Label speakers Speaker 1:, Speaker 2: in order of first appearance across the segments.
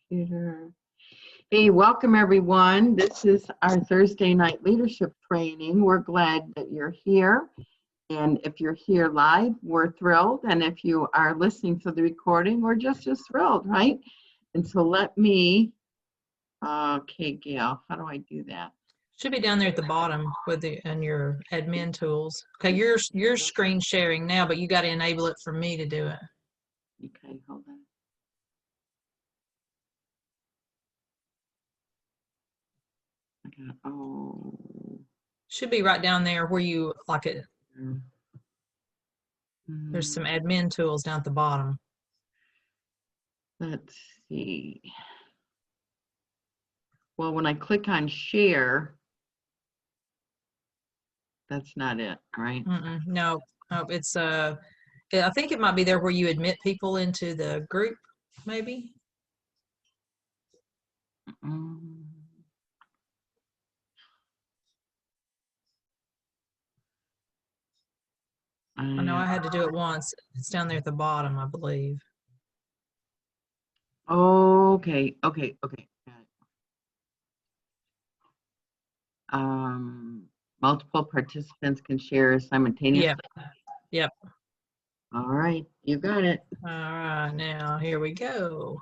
Speaker 1: Computer. Hey, welcome everyone. This is our Thursday night leadership training. We're glad that you're here. And if you're here live, we're thrilled. And if you are listening to the recording, we're just as thrilled, right? And so let me, okay, Gail, how do I do that?
Speaker 2: Should be down there at the bottom with and your admin tools. Okay, you're screen sharing now, but you got to enable it for me to do it.
Speaker 1: Okay, hold on. Oh.
Speaker 2: Should be right down there where you like it. There's some admin tools down at the bottom.
Speaker 1: Let's see. Well, when I click on share, that's not it, right?
Speaker 2: No, it's I think it might be there where you admit people into the group, maybe. I know I had to do it once. It's down there at the bottom, I believe.
Speaker 1: Okay. Multiple participants can share simultaneously.
Speaker 2: Yep.
Speaker 1: All right, you got it.
Speaker 2: All right, now here we go.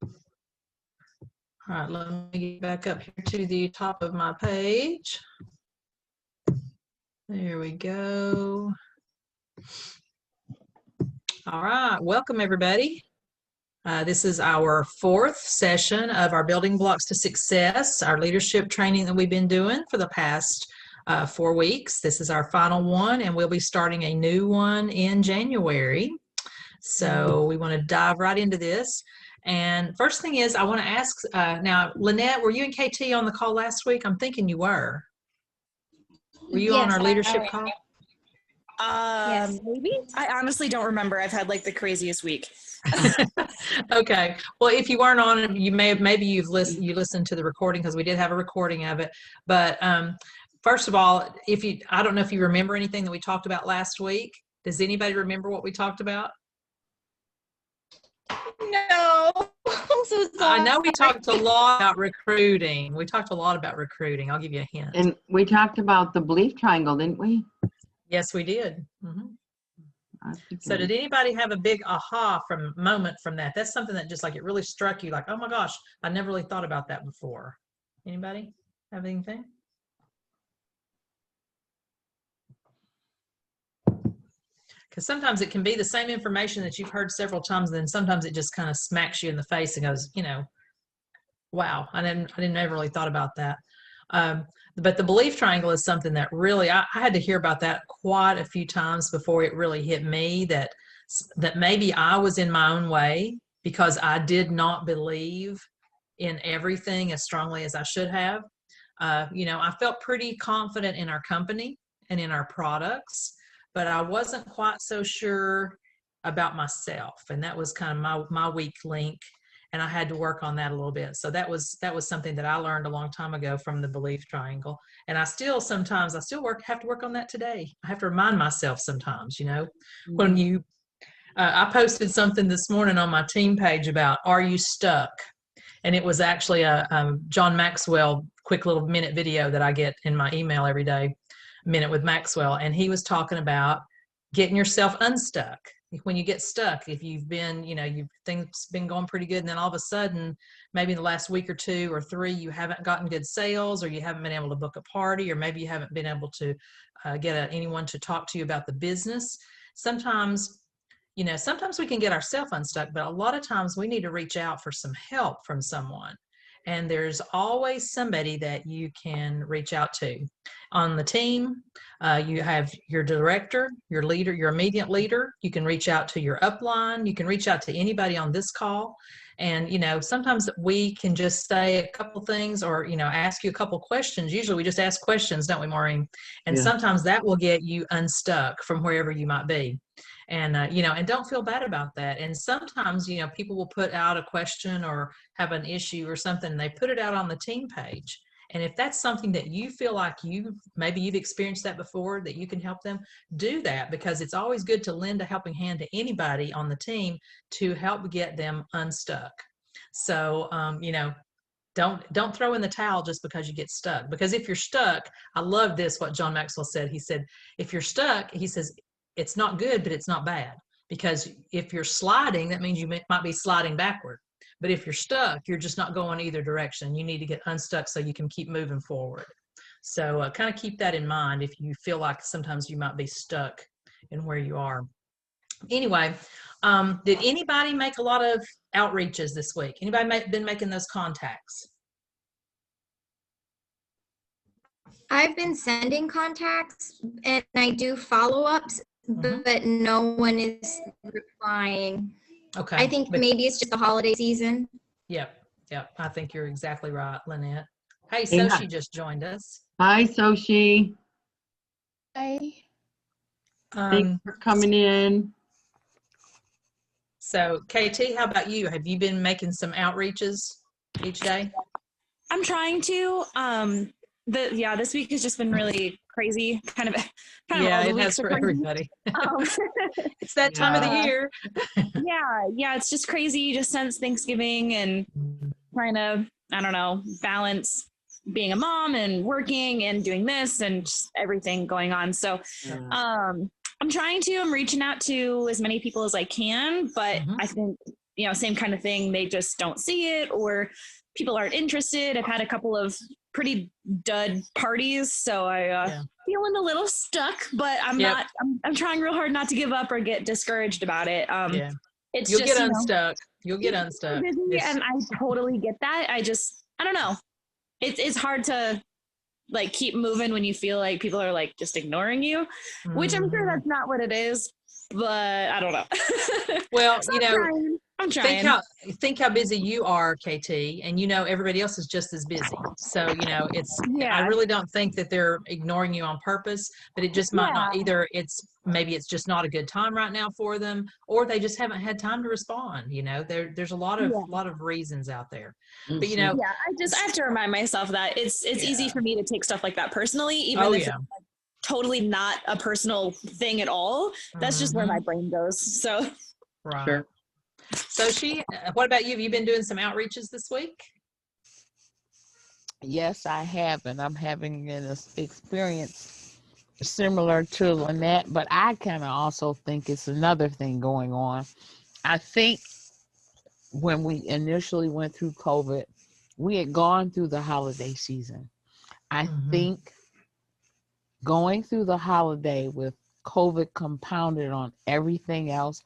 Speaker 2: All right, let me get back up here to the top of my page. There we go. All right, welcome everybody. This is our fourth session of our Building Blocks to Success, our leadership training that we've been doing for the past 4 weeks. This is our final one, and we'll be starting a new one in January. So we want to dive right into this. And first thing is, I want to ask, now, Lynette, were you and KT on the call last week? I'm thinking you were. Were you on our leadership call?
Speaker 3: Yes. Maybe. I honestly don't remember. I've had like the craziest week.
Speaker 2: Okay. Well, if you weren't on it, you maybe you listened to the recording, because we did have a recording of it. But first of all, I don't know if you remember anything that we talked about last week. Does anybody remember what we talked about?
Speaker 3: No. I'm so sorry.
Speaker 2: I know we talked a lot about recruiting. I'll give you a hint.
Speaker 1: And we talked about the belief triangle, didn't we?
Speaker 2: Yes, we did. So did anybody have a big aha moment from that? That's something that just like it really struck you, like, oh my gosh, I never really thought about that before. Anybody have anything? Because sometimes it can be the same information that you've heard several times, and then sometimes it just kind of smacks you in the face and goes, wow, I didn't ever really thought about that. But the belief triangle is something that really, I had to hear about that quite a few times before it really hit me that maybe I was in my own way because I did not believe in everything as strongly as I should have. I felt pretty confident in our company and in our products, but I wasn't quite so sure about myself. And that was kind of my weak link. And I had to work on that a little bit. So that was something that I learned a long time ago from the belief triangle. And I still have to work on that today. I have to remind myself sometimes, when I posted something this morning on my team page about, are you stuck? And it was actually a John Maxwell quick little minute video that I get in my email every day, Minute with Maxwell. And he was talking about getting yourself unstuck. When you get stuck, if you've been, things been going pretty good, and then all of a sudden, maybe in the last week or 2 or 3, you haven't gotten good sales, or you haven't been able to book a party, or maybe you haven't been able to get anyone to talk to you about the business. Sometimes we can get ourselves unstuck, but a lot of times we need to reach out for some help from someone. And there's always somebody that you can reach out to. On the team, you have your director, your leader, your immediate leader. You can reach out to your upline. You can reach out to anybody on this call. And, sometimes we can just say a couple things or, ask you a couple questions. Usually we just ask questions, don't we, Maureen? And sometimes that will get you unstuck from wherever you might be. And, and don't feel bad about that. And sometimes, people will put out a question or have an issue or something, and they put it out on the team page. And if that's something that you feel like maybe you've experienced that before, that you can help them, do that, because it's always good to lend a helping hand to anybody on the team to help get them unstuck. So, don't throw in the towel just because you get stuck. Because if you're stuck, I love this, what John Maxwell said. He said, if you're stuck, he says, it's not good, but it's not bad. Because if you're sliding, that means you might be sliding backward. But if you're stuck, you're just not going either direction. You need to get unstuck so you can keep moving forward. So kind of keep that in mind if you feel like sometimes you might be stuck in where you are. Anyway, did anybody make a lot of outreaches this week? Anybody been making those contacts?
Speaker 4: I've been sending contacts and I do follow-ups,
Speaker 2: Mhm.
Speaker 4: but no one is replying.
Speaker 2: Okay.
Speaker 4: I think maybe it's just the holiday season.
Speaker 2: Yep. I think you're exactly right, Lynette. Hey,
Speaker 1: Yeah.
Speaker 2: Sochi just joined us.
Speaker 1: Hi, Sochi.
Speaker 5: Hi.
Speaker 1: Thanks for coming in.
Speaker 2: So, KT, how about you? Have you been making some outreaches each day?
Speaker 3: I'm trying to. This week has just been really crazy. Kind of
Speaker 2: Yeah,
Speaker 3: all the
Speaker 2: it
Speaker 3: weeks
Speaker 2: has
Speaker 3: are
Speaker 2: for
Speaker 3: crazy.
Speaker 2: everybody.
Speaker 3: Um,
Speaker 2: It's that time of the
Speaker 3: Yeah.
Speaker 2: year.
Speaker 3: yeah, it's just crazy just since Thanksgiving and trying to, I don't know, balance being a mom and working and doing this and just everything going on. So, I'm trying to. I'm reaching out to as many people as I can, but
Speaker 2: Mhm.
Speaker 3: I think, same kind of thing. They just don't see it, or people aren't interested. I've had a couple of pretty dud parties, so I feeling a little stuck, but I'm
Speaker 2: Yep.
Speaker 3: not. I'm trying real hard not to give up or get discouraged about it.
Speaker 2: Yeah.
Speaker 3: It's
Speaker 2: You'll
Speaker 3: just
Speaker 2: get unstuck. You'll get
Speaker 3: it's so
Speaker 2: unstuck.
Speaker 3: busy, and I totally get that. I don't know. It's hard to like keep moving when you feel like people are like just ignoring you, which I'm sure that's not what it is, but I don't know.
Speaker 2: Well,
Speaker 3: So I'm trying.
Speaker 2: Think how busy you are, KT, and everybody else is just as busy. So I really don't think that they're ignoring you on purpose, but it just might not either. Maybe it's just not a good time right now for them, or they just haven't had time to respond. There's a lot of reasons out there. But
Speaker 3: I have to remind myself that it's easy for me to take stuff like that personally, even if it's like totally not a personal thing at all. That's just where my brain goes. So
Speaker 2: right.
Speaker 1: Sure.
Speaker 2: So what about you? Have you been doing some outreaches this week?
Speaker 5: Yes, I have, and I'm having an experience similar to Lynette, but I kind of also think it's another thing going on. I think when we initially went through COVID, we had gone through the holiday season. I think going through the holiday with COVID compounded on everything else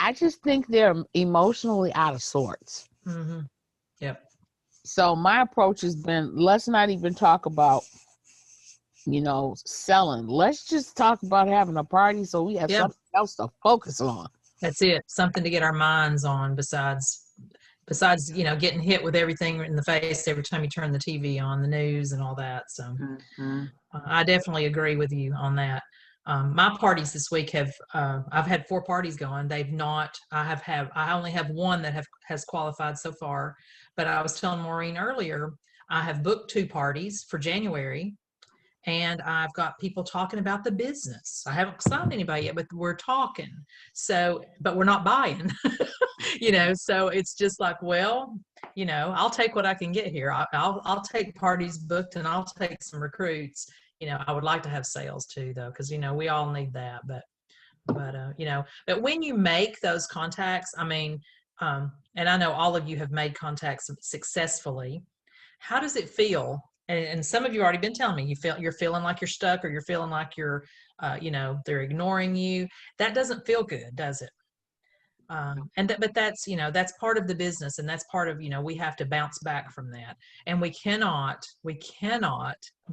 Speaker 5: I just think they're emotionally out of sorts.
Speaker 2: Mm-hmm. Yep.
Speaker 5: So my approach has been, let's not even talk about, selling. Let's just talk about having a party so we have something else to focus on.
Speaker 2: That's it. Something to get our minds on besides getting hit with everything in the face every time you turn the TV on, the news and all that. So I definitely agree with you on that. My parties this week I've had 4 parties going. I only have one that has qualified so far, but I was telling Maureen earlier, I have booked 2 parties for January, and I've got people talking about the business. I haven't signed anybody yet, but we're talking. So, but we're not buying, so it's just like, well, I'll take what I can get here. I'll take parties booked and I'll take some recruits. I would like to have sales too, though, because we all need that. But when you make those contacts, and I know all of you have made contacts successfully. How does it feel? And some of you already been telling me you're feeling like you're stuck, or you're feeling like you're, they're ignoring you. That doesn't feel good, does it? But that's part of the business, and that's part of, we have to bounce back from that, and we cannot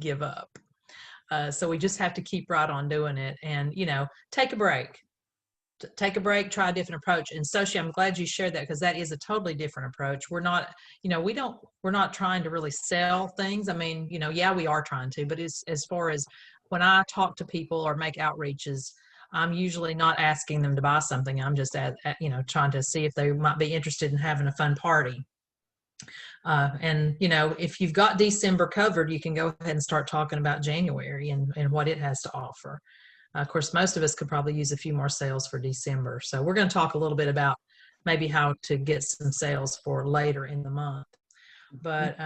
Speaker 2: give up. So we just have to keep right on doing it, and take a break, try a different approach. And Sochi, I'm glad you shared that, because that is a totally different approach. We're not, we're not trying to really sell things. We are trying to, but as far as when I talk to people or make outreaches, I'm usually not asking them to buy something. I'm just trying to see if they might be interested in having a fun party. And, you know, if you've got December covered, you can go ahead and start talking about January and what it has to offer. Of course, most of us could probably use a few more sales for December. So we're going to talk a little bit about maybe how to get some sales for later in the month. But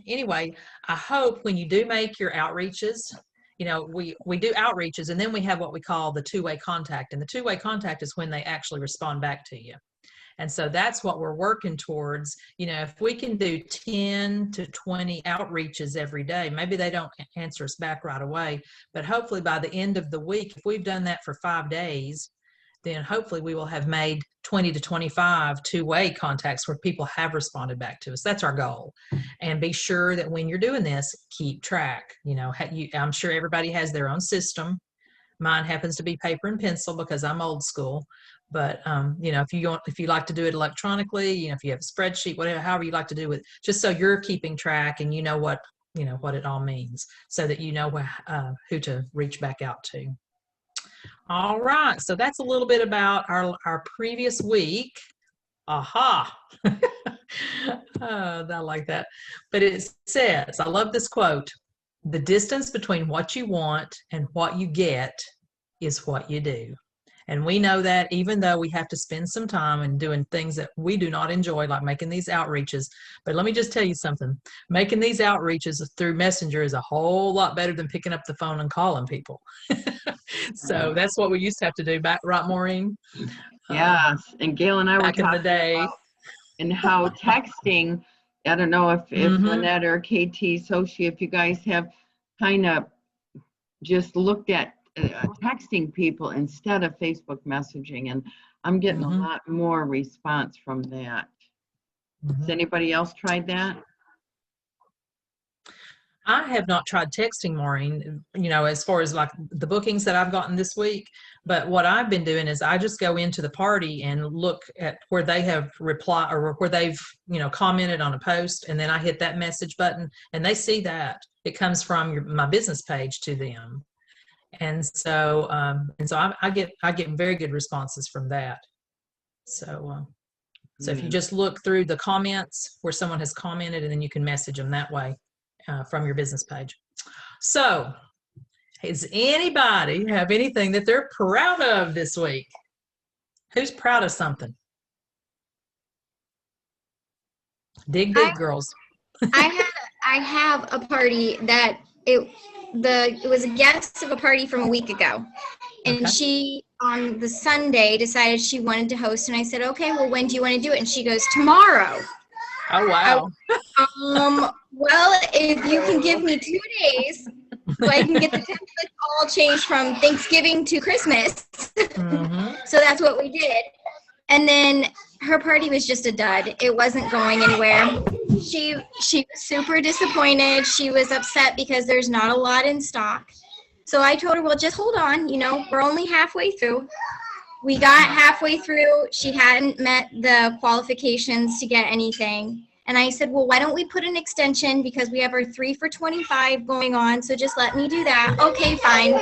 Speaker 2: anyway, I hope when you do make your outreaches, you know, we do outreaches, and then we have what we call the two-way contact. And the two-way contact is when they actually respond back to you. And so that's what we're working towards. You know, if we can do 10 to 20 outreaches every day, maybe they don't answer us back right away, but hopefully by the end of the week, if we've done that for 5 days, then hopefully we will have made 20 to 25 two-way contacts where people have responded back to us. That's our goal. And be sure that when you're doing this, keep track. You know, I'm sure everybody has their own system. Mine happens to be paper and pencil because I'm old school. But you know, if you like to do it electronically, you know, if you have a spreadsheet, whatever, however you like to do it, just so you're keeping track and you know what it all means, so that you know who to reach back out to. All right, so that's a little bit about our previous week. Aha. I like that. But it says, I love this quote: the distance between what you want and what you get is what you do. And we know that even though we have to spend some time and doing things that we do not enjoy, like making these outreaches. But let me just tell you something. Making these outreaches through Messenger is a whole lot better than picking up the phone and calling people. So that's what we used to have to do back, right, Maureen?
Speaker 1: Yes. And Gail and I were
Speaker 2: Back in the
Speaker 1: talking
Speaker 2: day.
Speaker 1: about and how texting, I don't know if Lynette or KT, Sochi, if you guys have kind of just looked at texting people instead of Facebook messaging, and I'm getting a lot more response from that. Has anybody else tried that?
Speaker 2: I have not tried texting, Maureen, you know, as far as like the bookings that I've gotten this week. But what I've been doing is I just go into the party and look at where they have replied or where they've, you know, commented on a post. And then I hit that message button and they see that. It comes from my business page to them. And so I get very good responses from that. So if you just look through the comments where someone has commented, and then you can message them that way from your business page. So does anybody have anything that they're proud of this week? Who's proud of something? Dig deep, girls.
Speaker 4: I have a party that it was a guest of a party from a week ago, and
Speaker 2: Okay.
Speaker 4: she on the Sunday decided she wanted to host, and I said, okay, well, when do you want to do it? And she goes, tomorrow.
Speaker 2: Oh wow.
Speaker 4: Well, if you can give me 2 days so I can get the templates all changed from Thanksgiving to Christmas. So that's what we did. And then her party was just a dud. It wasn't going anywhere. She was super disappointed. She was upset because there's not a lot in stock. So I told her, well, just hold on. You know, we're only halfway through. We got halfway through. She hadn't met the qualifications to get anything. And I said, well, why don't we put an extension, because we have our 3 for $25 going on. So just let me do that. Okay, fine.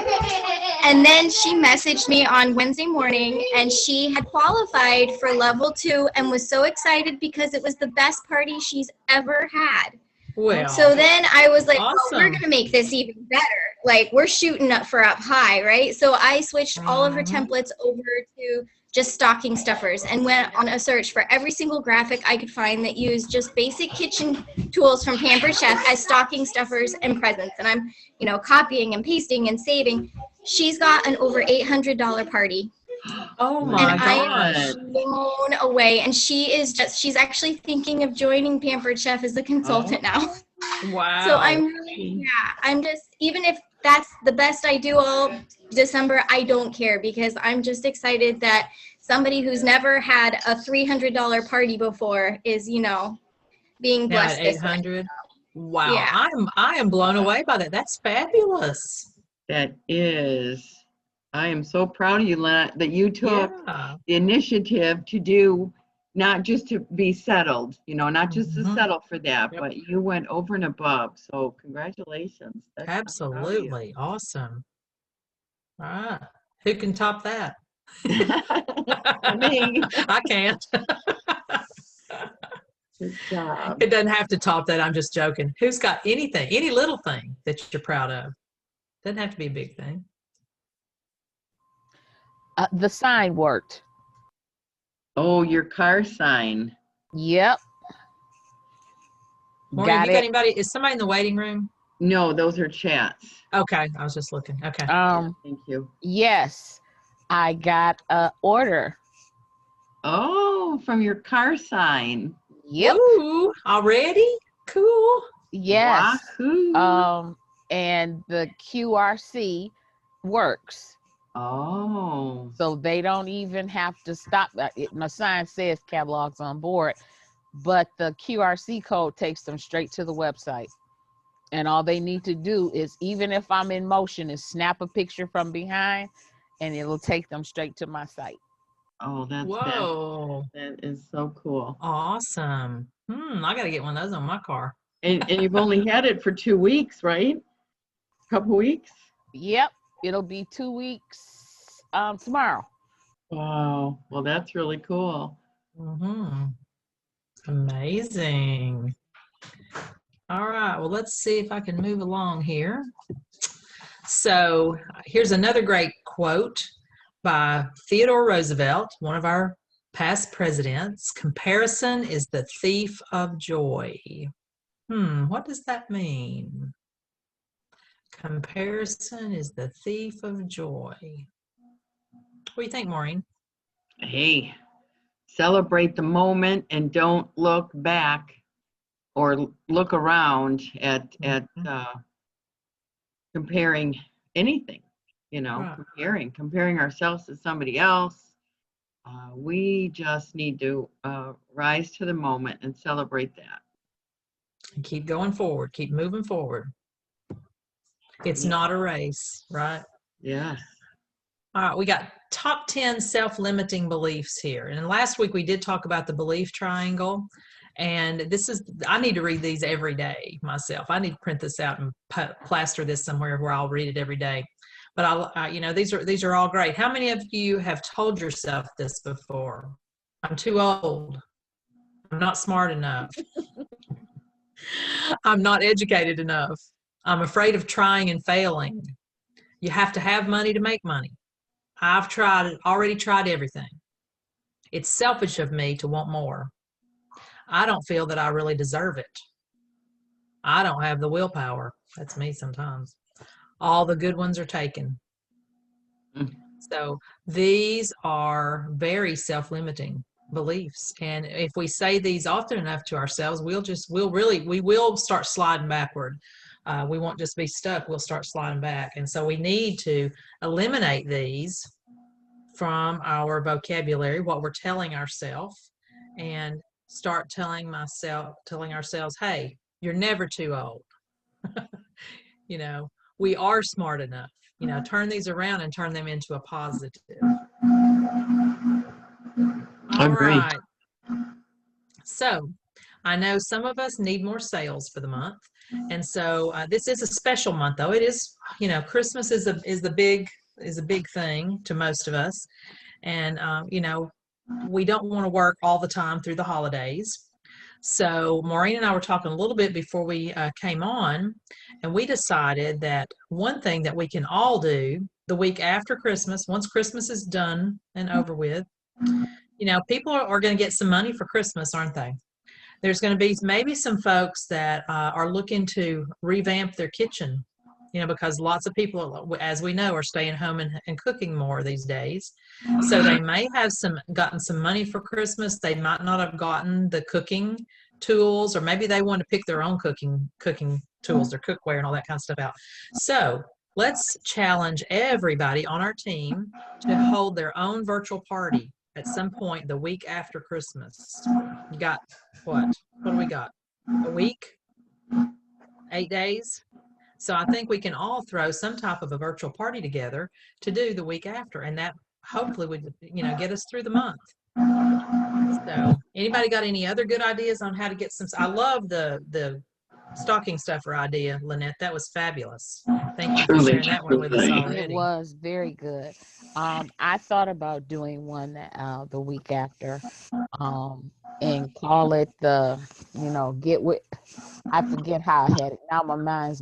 Speaker 4: And then she messaged me on Wednesday morning, and she had qualified for level 2 and was so excited because it was the best party she's ever had.
Speaker 2: Well,
Speaker 4: so then I was like,
Speaker 2: awesome.
Speaker 4: oh, we're going to make this even better. Like, we're shooting up high, right? So I switched all of her templates over to just stocking stuffers and went on a search for every single graphic I could find that used just basic kitchen tools from Pampered Chef as stocking stuffers and presents. And I'm, you know, copying and pasting and saving. She's got an over $800 party.
Speaker 2: Oh my
Speaker 4: and
Speaker 2: gosh.
Speaker 4: I am blown away. And she's actually thinking of joining Pampered Chef as a consultant now.
Speaker 2: Wow.
Speaker 4: So I'm just, even if that's the best I do all December, I don't care, because I'm just excited that somebody who's never had a $300 party before is, you know, being
Speaker 2: Now
Speaker 4: blessed.
Speaker 2: at 800. Wow.
Speaker 4: Yeah.
Speaker 2: I am blown away by that. That's fabulous.
Speaker 1: That is. I am so proud of you, Lynette, that you took the initiative to do, not just to be settled, you know, not just to settle for that, but you went over and above. So congratulations. That's
Speaker 2: Absolutely. Awesome. All right. Who can top that?
Speaker 1: Me.
Speaker 2: I can't.
Speaker 1: Good job.
Speaker 2: It doesn't have to top that. I'm just joking. Who's got anything, any little thing that you're proud of? Doesn't have to be a big thing.
Speaker 5: The sign worked.
Speaker 1: Oh, your car sign.
Speaker 5: Yep.
Speaker 2: Maureen, have
Speaker 5: Got
Speaker 2: you got
Speaker 5: it.
Speaker 2: anybody? Is somebody in the waiting room?
Speaker 1: No, those are chats.
Speaker 2: Okay, I was just looking. Okay.
Speaker 1: Thank you.
Speaker 5: Yes, I got a order.
Speaker 1: Oh, from your car sign.
Speaker 5: Yep.
Speaker 2: Ooh, already? Cool.
Speaker 5: Yes.
Speaker 1: Wahoo.
Speaker 5: And the QRC works.
Speaker 1: Oh.
Speaker 5: So they don't even have to stop. My sign says catalogs on board, but the QRC code takes them straight to the website. And all they need to do is, even if I'm in motion, is snap a picture from behind and it'll take them straight to my site.
Speaker 1: Oh,
Speaker 2: Whoa.
Speaker 1: that is so cool.
Speaker 2: Awesome. I got to get one of those on my car.
Speaker 1: And you've only had it for 2 weeks, right? A couple weeks?
Speaker 5: Yep. It'll be 2 weeks tomorrow.
Speaker 1: Wow. Well, that's really cool.
Speaker 2: Amazing. All right. Well, let's see if I can move along here. So here's another great quote by Theodore Roosevelt, one of our past presidents. Comparison is the thief of joy. What does that mean? Comparison is the thief of joy. What do you think, Maureen?
Speaker 1: Hey, celebrate the moment and don't look back or look around at comparing anything,
Speaker 2: Right.
Speaker 1: comparing ourselves to somebody else. We just need to rise to the moment and celebrate that.
Speaker 2: And keep going forward, keep moving forward. It's not a race, right?
Speaker 1: Yes.
Speaker 2: All right, we got top 10 self-limiting beliefs here. And last week we did talk about the belief triangle. And I need to read these every day myself. I need to print this out and plaster this somewhere where I'll read it every day. But these are all great. How many of you have told yourself this before? I'm too old. I'm not smart enough. I'm not educated enough. I'm afraid of trying and failing. You have to have money to make money. I've already tried everything. It's selfish of me to want more. I don't feel that I really deserve it. I don't have the willpower. That's me sometimes. All the good ones are taken. So these are very self-limiting beliefs. And if we say these often enough to ourselves, we will start sliding backward. We won't just be stuck, we'll start sliding back. And so we need to eliminate these from our vocabulary, what we're telling ourselves, and start telling ourselves, hey, you're never too old. We are smart enough. Turn these around and turn them into a positive. All right. So I know some of us need more sales for the month. And so this is a special month, though. It is, Christmas is a big thing to most of us. And, we don't want to work all the time through the holidays. So Maureen and I were talking a little bit before we came on, and we decided that one thing that we can all do the week after Christmas, once Christmas is done and over with, people are going to get some money for Christmas, aren't they? There's going to be maybe some folks that are looking to revamp their kitchen, because lots of people, as we know, are staying home and cooking more these days. So they may have gotten some money for Christmas. They might not have gotten the cooking tools, or maybe they want to pick their own cooking tools, their cookware and all that kind of stuff out. So let's challenge everybody on our team to hold their own virtual party at some point the week after Christmas. You got what? What do we got? A week? 8 days? So I think we can all throw some type of a virtual party together to do the week after, and that hopefully would, get us through the month. So anybody got any other good ideas on how to get some? I love the stocking stuffer idea, Lynette. That was fabulous. Thank you for sharing that one with us already.
Speaker 5: It was very good. I thought about doing one the week after. and call it the, get with, I forget how I had it. Now my mind's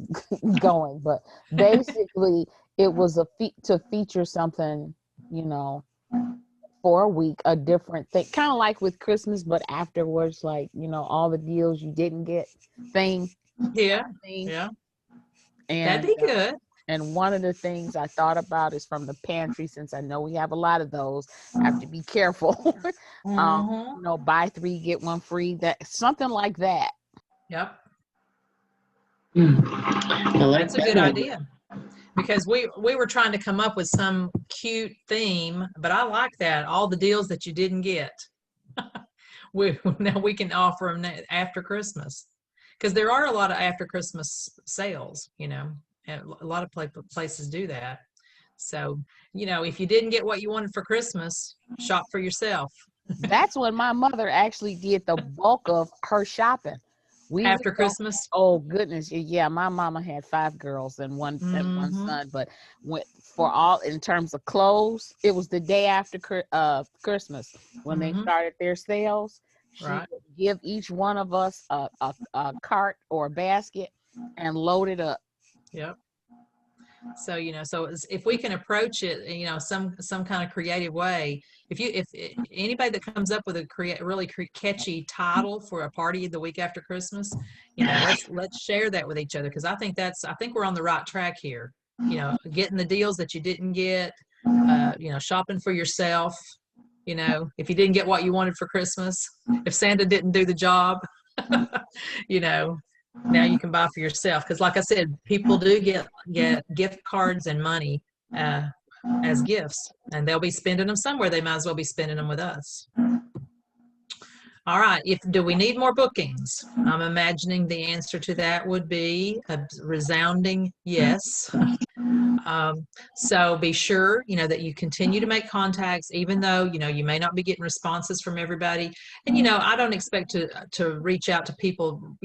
Speaker 5: going, but basically it was to feature something, for a week, a different thing, kind of like with Christmas, but afterwards, like, all the deals you didn't get thing.
Speaker 2: Yeah.
Speaker 5: Thing.
Speaker 2: Yeah.
Speaker 5: And
Speaker 2: That'd be good.
Speaker 5: And one of the things I thought about is from the pantry, since I know we have a lot of those. I have to be careful. Buy 3, get 1 free. That something like that.
Speaker 2: Yep.
Speaker 1: Well,
Speaker 2: That's a good idea. Because we were trying to come up with some cute theme, but I like that. All the deals that you didn't get. Now we can offer them after Christmas. Because there are a lot of after Christmas sales, and a lot of places do that. So, if you didn't get what you wanted for Christmas, shop for yourself.
Speaker 5: That's when my mother actually did the bulk of her shopping.
Speaker 2: After Christmas?
Speaker 5: Oh goodness, yeah. My mama had 5 girls and one son, but in terms of clothes, it was the day after Christmas when they started their sales. She would give each one of us a cart or a basket and load it up.
Speaker 2: Yep. So, if we can approach it, some kind of creative way, if anybody that comes up with a really catchy title for a party the week after Christmas, let's share that with each other. Cause I think we're on the right track here, getting the deals that you didn't get, shopping for yourself, if you didn't get what you wanted for Christmas, if Santa didn't do the job, now you can buy for yourself. Because like I said, people do get gift cards and money as gifts, and they'll be spending them somewhere. They might as well be spending them with us. All right. Do we need more bookings? I'm imagining the answer to that would be a resounding yes. So be sure, that you continue to make contacts, even though, you may not be getting responses from everybody. And, I don't expect to reach out to people,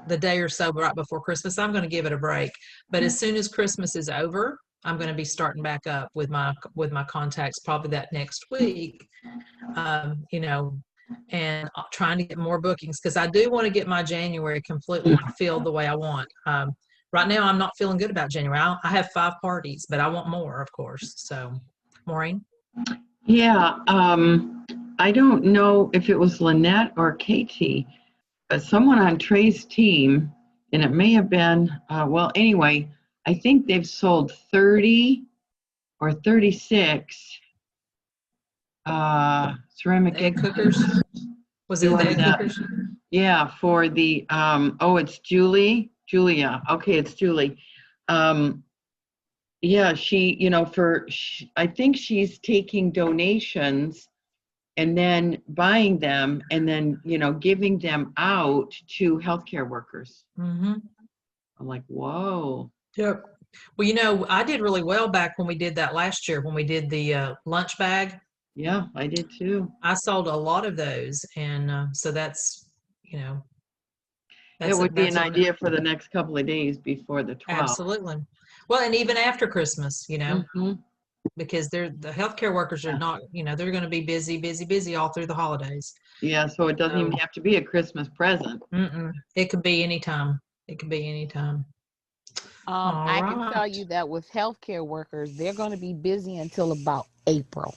Speaker 2: the day or so right before Christmas. I'm going to give it a break. But as soon as Christmas is over, I'm going to be starting back up with my contacts probably that next week, and trying to get more bookings, because I do want to get my January completely filled the way I want. Right now, I'm not feeling good about January. I have 5 parties, but I want more, of course. So, Maureen?
Speaker 1: Yeah, I don't know if it was Lynette or Katie, but someone on Trey's team, and it may have been, anyway, I think they've sold 30 or 36 ceramic egg cookers.
Speaker 2: Was it the egg cookers?
Speaker 1: Yeah, for the, it's Julia. Okay, it's Julie. Yeah, I think she's taking donations and then buying them and then, giving them out to healthcare workers.
Speaker 2: Mm-hmm.
Speaker 1: I'm like, whoa.
Speaker 2: Yep. Well, I did really well back when we did that last year, when we did the lunch bag.
Speaker 1: Yeah, I did too.
Speaker 2: I sold a lot of those. And so that's,
Speaker 1: It would be an idea for the next couple of days before the 12th.
Speaker 2: Absolutely. Well, and even after Christmas,
Speaker 1: Mm-hmm.
Speaker 2: because the healthcare workers are not, they're going to be busy all through the holidays.
Speaker 1: Yeah, so it doesn't even have to be a Christmas present.
Speaker 2: It could be anytime. I
Speaker 5: can tell you that with healthcare workers, they're going to be busy until about April.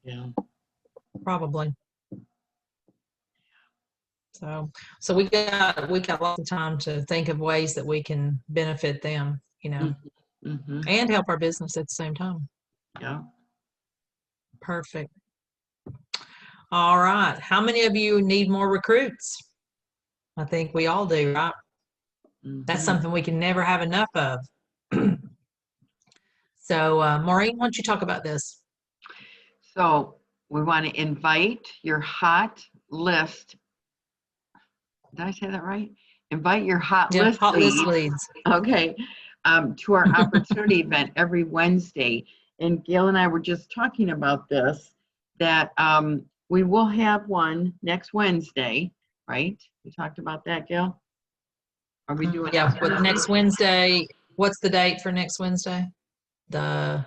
Speaker 1: Yeah.
Speaker 2: Probably. So we got lots of time to think of ways that we can benefit them, and help our business at the same time.
Speaker 1: Yeah.
Speaker 2: Perfect. All right. How many of you need more recruits? I think we all do, right? That's something we can never have enough of. So, Maureen, why don't you talk about this?
Speaker 1: So we want to invite your hot list. Did I say that right? Invite your hot list leads. Okay. To our opportunity event every Wednesday. And Gail and I were just talking about this, that we will have one next Wednesday, right? We talked about that, Gail? Are we doing
Speaker 2: with next Wednesday? What's the date for next Wednesday? I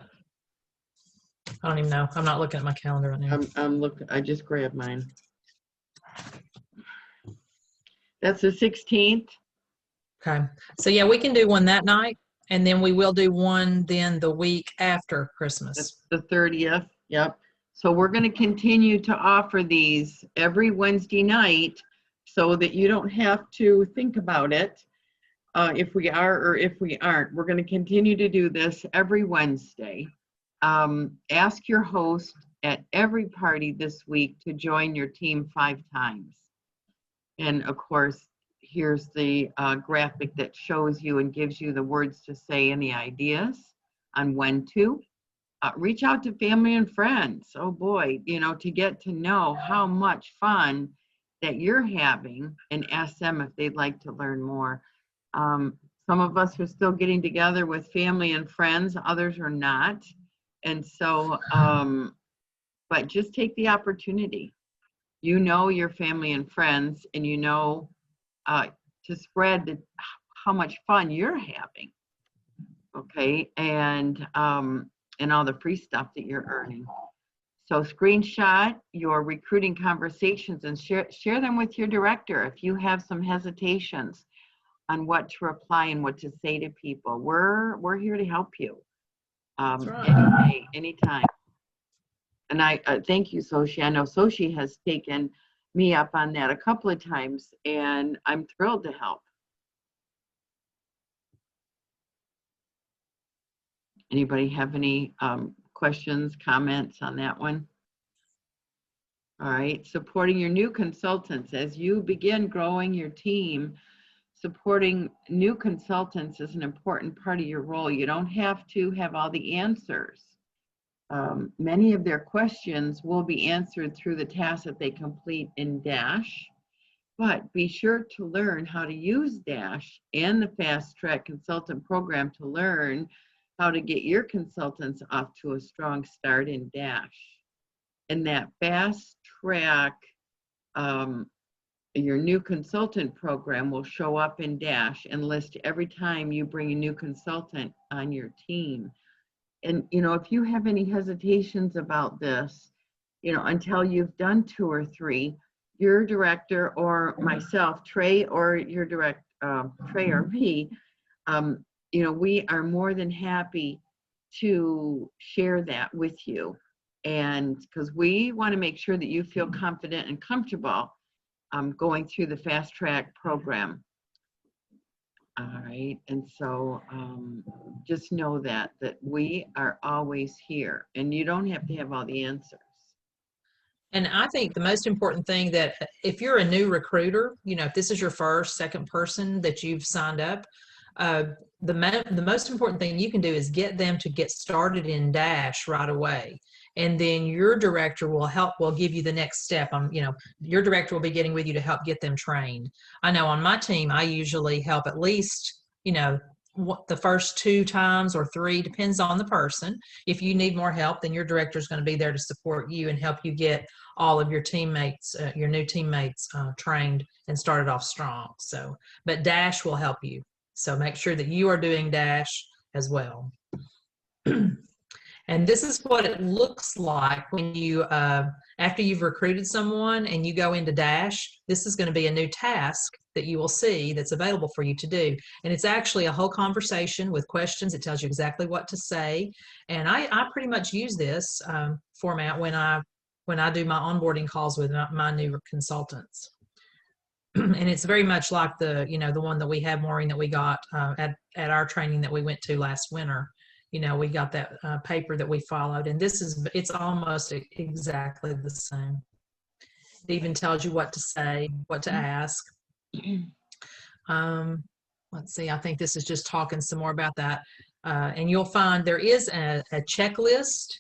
Speaker 2: don't even know. I'm not looking at my calendar right now.
Speaker 1: I'm looking. I just grabbed mine. That's the 16th.
Speaker 2: Okay. So yeah, we can do one that night, and then we will do one then the week after Christmas.
Speaker 1: That's the 30th. Yep. So we're going to continue to offer these every Wednesday night so that you don't have to think about it if we are or if we aren't. We're going to continue to do this every Wednesday. Ask your host at every party this week to join your team 5 times. And of course, here's the graphic that shows you and gives you the words to say and the ideas on when to. Reach out to family and friends. Oh boy, to get to know how much fun that you're having, and ask them if they'd like to learn more. Some of us are still getting together with family and friends, others are not. And so, but just take the opportunity. Your family and friends, and to spread how much fun you're having. Okay, and all the free stuff that you're earning. So screenshot your recruiting conversations and share them with your director if you have some hesitations on what to reply and what to say to people. We're here to help you.
Speaker 2: That's right.
Speaker 1: Any day, anytime. And I thank you, Sochi. I know Sochi has taken me up on that a couple of times, and I'm thrilled to help. Anybody have any questions, comments on that one? All right, supporting your new consultants. As you begin growing your team, supporting new consultants is an important part of your role. You don't have to have all the answers. Many of their questions will be answered through the tasks that they complete in Dash, but be sure to learn how to use Dash and the Fast Track Consultant Program to learn how to get your consultants off to a strong start in Dash. And that Fast Track, your new consultant program will show up in Dash and list every time you bring a new consultant on your team. And, if you have any hesitations about this, until you've done 2 or 3, your director or myself, Trey, or your Trey or me, we are more than happy to share that with you. And because we want to make sure that you feel confident and comfortable going through the Fast Track program. All right, and so just know that we are always here, and you don't have to have all the answers.
Speaker 2: And I think the most important thing that if you're a new recruiter, if this is your first, second person that you've signed up, the most important thing you can do is get them to get started in Dash right away. And then your director will give you the next step. Your director will be getting with you to help get them trained. I know on my team, I usually help at least, the first 2 times or 3, depends on the person. If you need more help, then your director is going to be there to support you and help you get all of your teammates, your new teammates trained and started off strong. So, but Dash will help you. So make sure that you are doing Dash as well. And this is what it looks like when you, after you've recruited someone and you go into Dash, this is going to be a new task that you will see that's available for you to do. And it's actually a whole conversation with questions. It tells you exactly what to say. And I pretty much use this format when I do my onboarding calls with my new consultants. And it's very much like the one that we have, Maureen, that we got at our training that we went to last winter. We got that paper that we followed, and it's almost exactly the same. It even tells you what to say, what to ask. Let's see, I think this is just talking some more about that. And you'll find there is a checklist.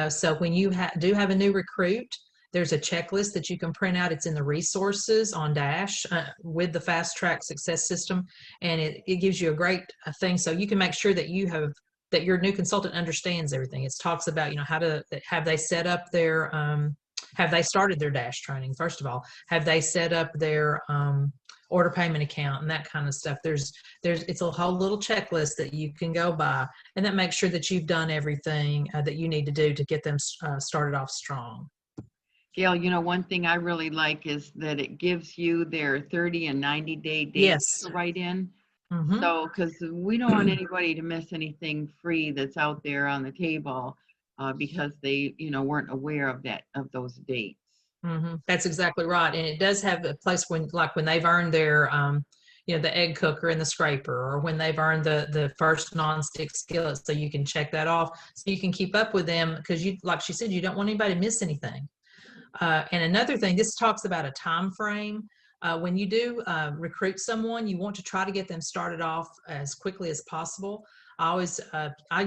Speaker 2: So when you do have a new recruit, there's a checklist that you can print out. It's in the resources on Dash with the Fast Track Success System, and it gives you a great thing. So you can make sure that that your new consultant understands everything. It talks about, have they set up their, have they started their Dash training? First of all, have they set up their order payment account and that kind of stuff? It's a whole little checklist that you can go by, and that makes sure that you've done everything that you need to do to get them started off strong.
Speaker 1: Gail, you know, one thing I really like is that it gives you their 30 and 90-day dates
Speaker 2: Yes.
Speaker 1: to write in.
Speaker 2: Mhm.
Speaker 1: So, because we don't want anybody to miss anything free that's out there on the table because they, you know, weren't aware of those dates.
Speaker 2: That's exactly right. And it does have a place when, like when they've earned their, you know, the egg cooker and the scraper, or when they've earned the first nonstick skillet, so you can check that off, so you can keep up with them, because you, like she said, you don't want anybody to miss anything. And another thing, this talks about a time frame. When you do recruit someone, you want to try to get them started off as quickly as possible. I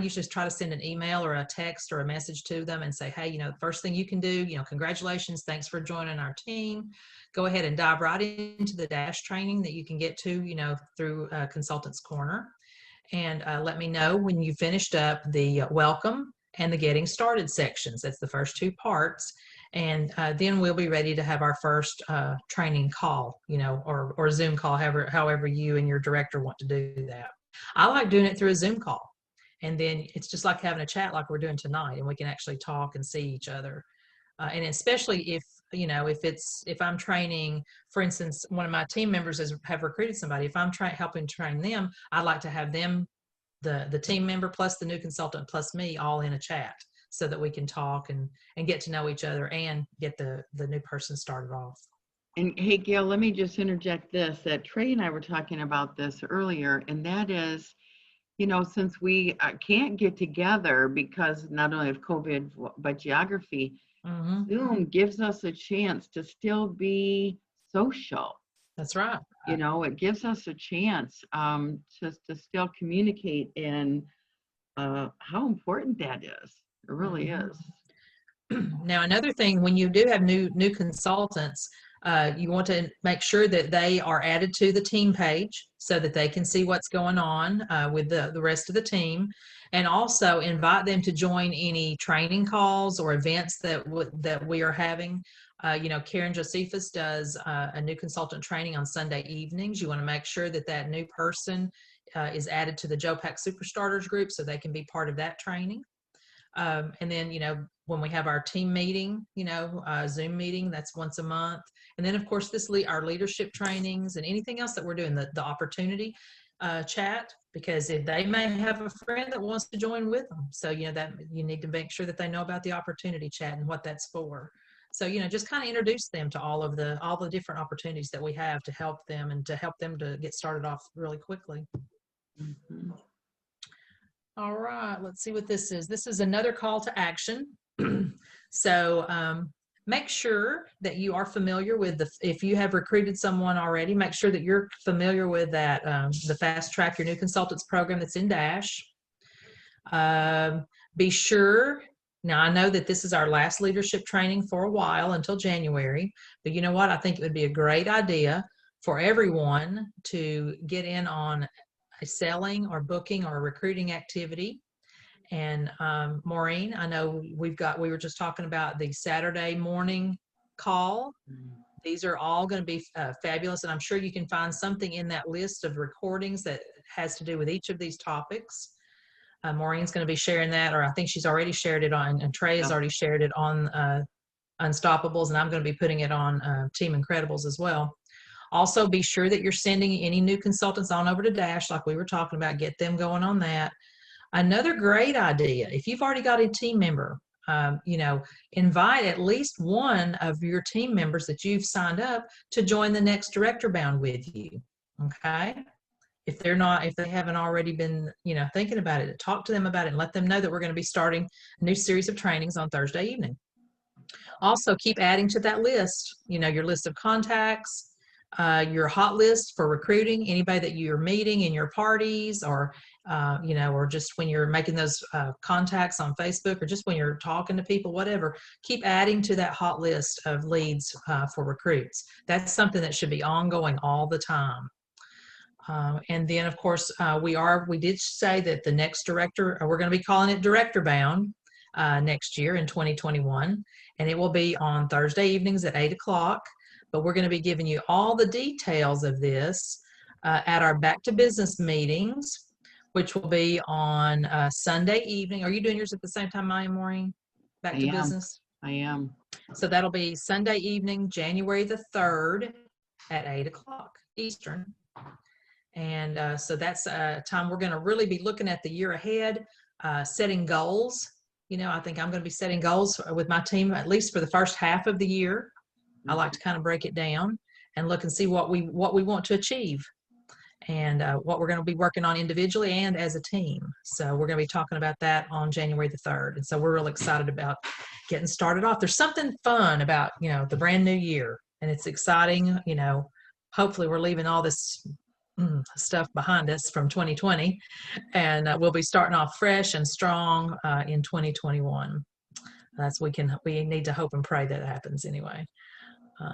Speaker 2: usually try to send an email or a text or a message to them and say, hey, you know, the first thing you can do, you know, congratulations, thanks for joining our team. Go ahead and dive right into the DASH training that you can get to, you know, through Consultants Corner. And let me know when you finished up the welcome and the getting started sections. That's the first two parts. And then we'll be ready to have our first training call, you know, or Zoom call, however you and your director want to do that. I like doing it through a Zoom call. And then it's just like having a chat like we're doing tonight, and we can actually talk and see each other. And especially if, you know, if I'm training, for instance, one of my team members have recruited somebody, if I'm helping train them, I'd like to have them, the team member plus the new consultant plus me, all in a chat, so that we can talk and get to know each other and get the new person started off.
Speaker 1: And hey, Gail, let me just interject this, that Trey and I were talking about this earlier, and that is, you know, since we can't get together because not only of COVID, but geography, Zoom gives us a chance to still be social.
Speaker 2: That's right.
Speaker 1: You know, it gives us a chance just to still communicate, and how important that is. It really is.
Speaker 2: Now, another thing, when you do have new consultants, you want to make sure that they are added to the team page so that they can see what's going on with the rest of the team, and also invite them to join any training calls or events that we are having. You know, Karen Josephus does a new consultant training on Sunday evenings. You want to make sure that that new person is added to the JOPAC Superstarters group so they can be part of that training. And then, you know, when we have our team meeting, you know, Zoom meeting, that's once a month. And then, of course, our leadership trainings and anything else that we're doing, the opportunity chat, because if they may have a friend that wants to join with them. So, you know, that you need to make sure that they know about the opportunity chat and what that's for. So, you know, just kind of introduce them to all the different opportunities that we have to help them and to help them to get started off really quickly. All right, let's see what this is. This is another call to action. So make sure that you are familiar with if you have recruited someone already, make sure that you're familiar with that, the Fast Track Your New Consultants program that's in DASH. Be sure, now I know that this is our last leadership training for a while until January, but you know what? I think it would be a great idea for everyone to get in on a selling or booking or recruiting activity. And Maureen, I know we were just talking about the Saturday morning call. These are all going to be fabulous, and I'm sure you can find something in that list of recordings that has to do with each of these topics. Maureen's going to be sharing that, or I think she's already shared it on, and Trey has already shared it on Unstoppables, and I'm going to be putting it on Team Incredibles as well. Also, be sure that you're sending any new consultants on over to DASH, like we were talking about. Get them going on that. Another great idea, if you've already got a team member, you know, invite at least one of your team members that you've signed up to join the next Director Bound with you. Okay. If they haven't already been, you know, thinking about it, talk to them about it and let them know that we're going to be starting a new series of trainings on Thursday evening. Also, keep adding to that list, you know, your list of contacts, your hot list for recruiting, anybody that you're meeting in your parties, or you know, or just when you're making those contacts on Facebook, or just when you're talking to people, whatever. Keep adding to that hot list of leads for recruits. That's something that should be ongoing all the time. And then, of course, we did say that the next director, we're going to be calling it Director Bound next year in 2021, and it will be on Thursday evenings at 8 o'clock. But we're going to be giving you all the details of this at our Back to Business meetings, which will be on Sunday evening. Are you doing yours at the same time I am, Maureen? Back to Business?
Speaker 1: I am.
Speaker 2: So that'll be Sunday evening, January the 3rd at 8 o'clock Eastern. And so that's a time we're going to really be looking at the year ahead, setting goals. You know, I think I'm going to be setting goals with my team, at least for the first half of the year. I like to kind of break it down and look and see what we want to achieve, and what we're going to be working on individually and as a team. So we're going to be talking about that on January the 3rd. And so we're really excited about getting started off. There's something fun about, you know, the brand new year, and it's exciting. You know, hopefully we're leaving all this stuff behind us from 2020, and we'll be starting off fresh and strong in 2021. We need to hope and pray that happens anyway.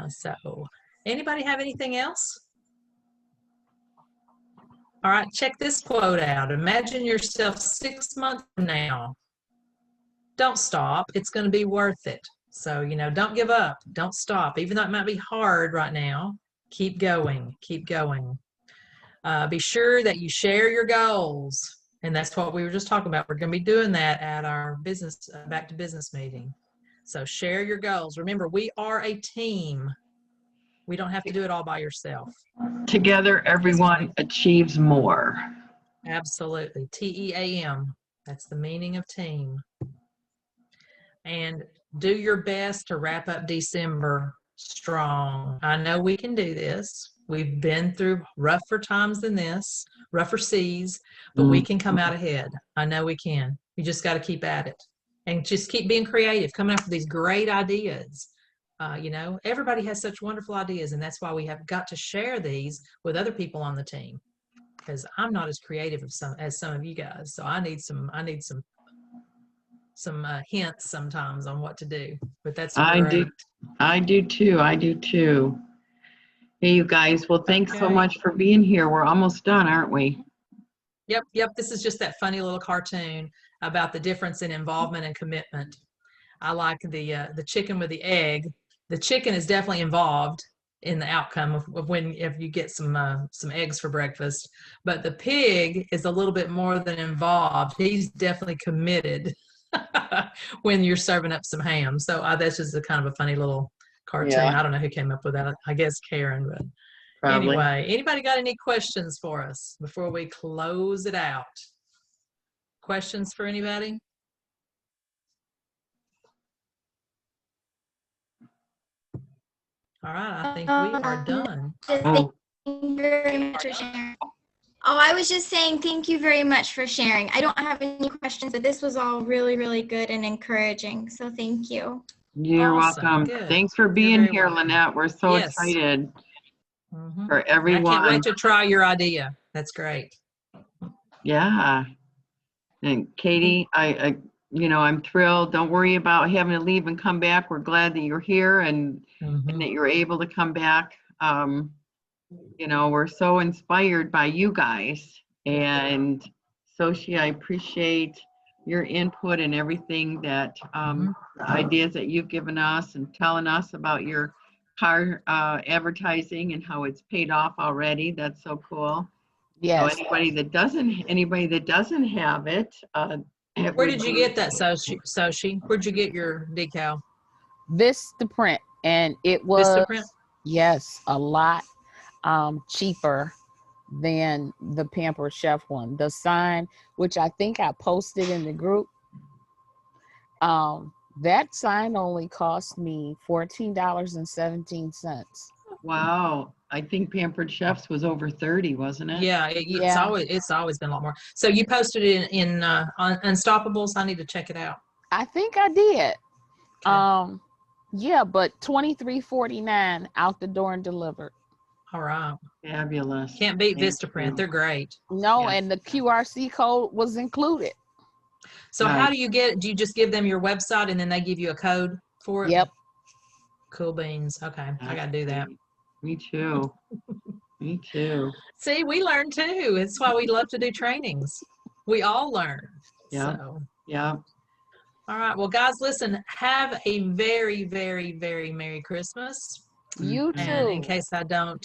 Speaker 2: So anybody have anything else? All right, check this quote out. Imagine yourself 6 months from now. Don't stop. It's going to be worth it. So, you know, don't give up. Don't stop. Even though it might be hard right now, keep going. Keep going. Be sure that you share your goals. And that's what we were just talking about. We're going to be doing that at our business, back to business meeting. So share your goals. Remember, we are a team. We don't have to do it all by yourself.
Speaker 1: Together, everyone achieves more.
Speaker 2: Absolutely. TEAM. That's the meaning of team. And do your best to wrap up December strong. I know we can do this. We've been through rougher times than this, rougher seas, but we can come out ahead. I know we can. We just got to keep at it and just keep being creative, coming up with these great ideas. You know, everybody has such wonderful ideas, and that's why we have got to share these with other people on the team, because I'm not as creative as some of you guys. So I need some hints sometimes on what to do, but that's great.
Speaker 1: I do too. Hey, you guys. Well, thanks so much for being here. We're almost done, aren't we?
Speaker 2: Yep. This is just that funny little cartoon about the difference in involvement and commitment. I like the chicken with the egg. The chicken is definitely involved in the outcome of if you get some eggs for breakfast, but the pig is a little bit more than involved. He's definitely committed when you're serving up some ham. So that's just a kind of a funny little cartoon. Yeah. I don't know who came up with that. I guess Karen, but probably. Anyway, anybody got any questions for us before we close it out? Questions for anybody? All right, I think we are done.
Speaker 4: Thank you very much for sharing. Oh, I was just saying thank you very much for sharing. I don't have any questions, but this was all really, really good and encouraging. So thank you.
Speaker 1: You're welcome. Good. Thanks for being here, welcome. Lynette. We're so excited for everyone.
Speaker 2: I can't wait to try your idea. That's great.
Speaker 1: Yeah. And Katie, I'm thrilled. Don't worry about having to leave and come back. We're glad that you're here and that you're able to come back. We're so inspired by you guys. And Soshi, I appreciate your input and everything that the ideas that you've given us and telling us about your car advertising and how it's paid off already. That's so cool.
Speaker 5: Yes.
Speaker 1: So anybody that doesn't have it,
Speaker 2: where did you get that, Soshi? Where'd you get your decal?
Speaker 5: Vistaprint, and it was Vistaprint? Yes, a lot cheaper than the Pampered Chef one. The sign, which I think I posted in the group, that sign only cost me $14.17. Wow.
Speaker 1: I think Pampered Chef's was over 30, wasn't it?
Speaker 2: Yeah, it's always been a lot more. So you posted it in on Unstoppables. I need to check it out.
Speaker 5: I think I did. Okay. Yeah, but $23.49 out the door and delivered.
Speaker 2: All right.
Speaker 1: Fabulous.
Speaker 2: Can't beat Vistaprint. They're great.
Speaker 5: No, and the QRC code was included.
Speaker 2: So how do you get it? Do you just give them your website and then they give you a code for it?
Speaker 5: Yep.
Speaker 2: Cool beans. Okay. I got to do that.
Speaker 1: Me too. Me too.
Speaker 2: See, we learn too. It's why we love to do trainings. We all learn.
Speaker 1: Yeah.
Speaker 2: So.
Speaker 1: Yeah.
Speaker 2: All right. Well, guys, listen, have a very, very, very Merry Christmas.
Speaker 5: You too.
Speaker 2: And in case I don't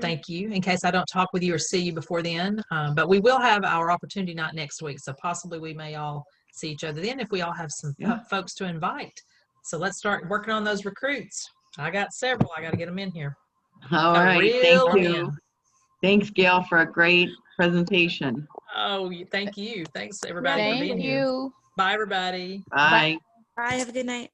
Speaker 2: thank you. In case I don't talk with you or see you before then. But we will have our opportunity night next week. So possibly we may all see each other then if we all have some folks to invite So let's start working on those recruits. I got several. I got to get them in here.
Speaker 1: All
Speaker 2: Gotta
Speaker 1: right,
Speaker 2: reel
Speaker 1: thank
Speaker 2: 'em
Speaker 1: you.
Speaker 2: in.
Speaker 1: Thanks, Gail, for a great presentation.
Speaker 2: Oh, thank you. Thanks everybody for
Speaker 5: Thank
Speaker 2: being here.
Speaker 5: you.
Speaker 2: Bye, everybody.
Speaker 1: Bye.
Speaker 3: Bye. Have a good night.